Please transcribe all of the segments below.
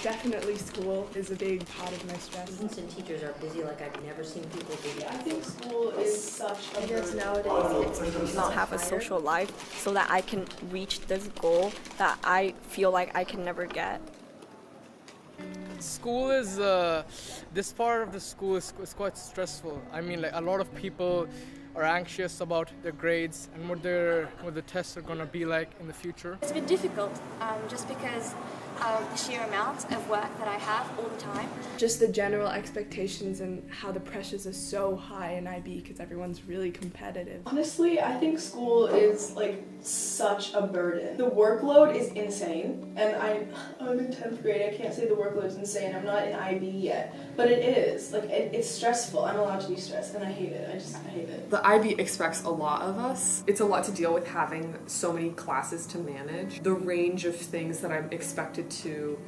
Definitely school is a big part of my stress. Students and teachers are busy like I've never seen people be. I think school is such a Because burden. nowadays it's not have a social life so that I can reach this goal that I feel like I can never get. School is, this part of the school is quite stressful. I mean, like a lot of people are anxious about their grades and what the tests are gonna be like in the future. It's a bit difficult just because of the sheer amount of work that I have all the time. Just the general expectations and how the pressures are so high in IB because everyone's really competitive. Honestly, I think school is like such a burden. The workload is insane, and I'm in 10th grade. I can't say the workload is insane. I'm not in IB yet, but it is. Like it's stressful. I'm allowed to be stressed, and I hate it. I hate it. The IB expects a lot of us. It's a lot to deal with having so many classes to manage. The range of things that I'm expected to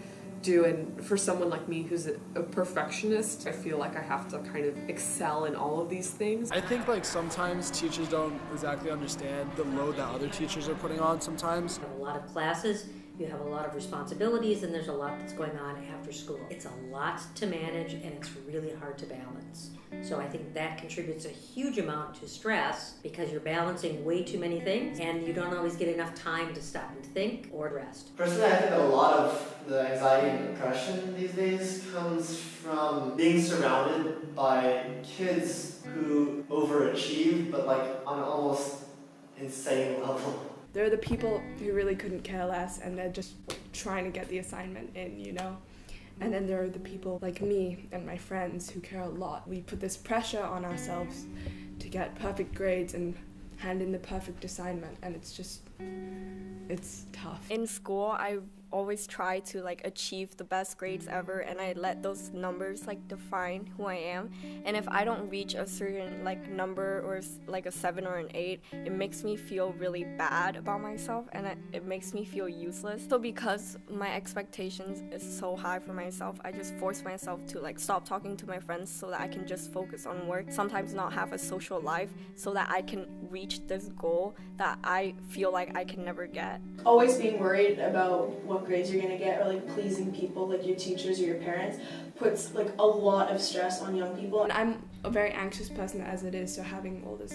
do, and for someone like me who's a perfectionist, I feel like I have to kind of excel in all of these things. I think like sometimes teachers don't exactly understand the load that other teachers are putting on sometimes. You have a lot of classes, you have a lot of responsibilities, and there's a lot that's going on after school. It's a lot to manage and it's really hard to balance. So I think that contributes a huge amount to stress because you're balancing way too many things and you don't always get enough time to stop and think or rest. Personally, I think that a lot of the anxiety and depression these days comes from being surrounded by kids who overachieve, but like on an almost insane level. There are the people who really couldn't care less and they're just trying to get the assignment in, you know? And then there are the people like me and my friends who care a lot. We put this pressure on ourselves to get perfect grades and hand in the perfect assignment, and it's tough. In school, I always try to achieve the best grades ever, and I let those numbers define who I am. And if I don't reach a certain number or a 7 or an 8, it makes me feel really bad about myself, and it makes me feel useless. So because my expectations is so high for myself, I just force myself to stop talking to my friends so that I can just focus on work, sometimes not have a social life, so that I can reach this goal that I feel like I can never get. Always being worried about what grades you're gonna get, or pleasing people like your teachers or your parents, puts a lot of stress on young people. And I'm a very anxious person as it is, so having all this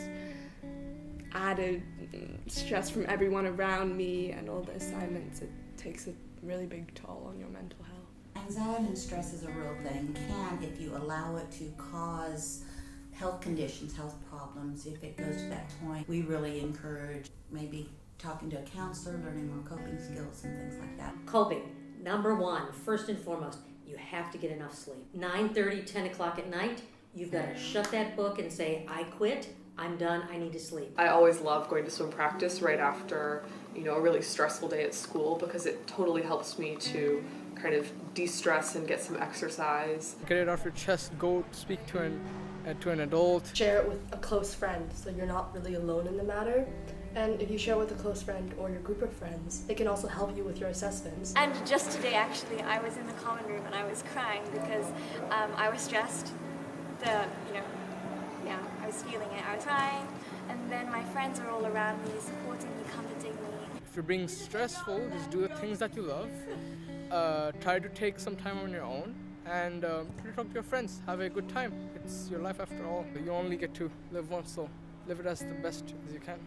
added stress from everyone around me and all the assignments, it takes a really big toll on your mental health. Anxiety and stress is a real thing. Can, if you allow it to cause health conditions, health problems, if it goes to that point, we really encourage maybe talking to a counselor, learning more coping skills and things like that. Coping. Number one, first and foremost, you have to get enough sleep. 9:30, 10 o'clock at night, you've got to shut that book and say, I quit, I'm done, I need to sleep. I always love going to swim practice right after, a really stressful day at school, because it totally helps me to kind of de-stress and get some exercise. Get it off your chest, go speak to an adult. Share it with a close friend so you're not really alone in the matter. And if you share with a close friend or your group of friends, they can also help you with your assessments. And just today, actually, I was in the common room and I was crying because I was stressed. I was feeling it. I was crying, and then my friends are all around me, supporting me, comforting me. If you're being stressful, just do the things that you love. Try to take some time on your own and talk to your friends. Have a good time. It's your life after all. You only get to live once, so live it as the best as you can.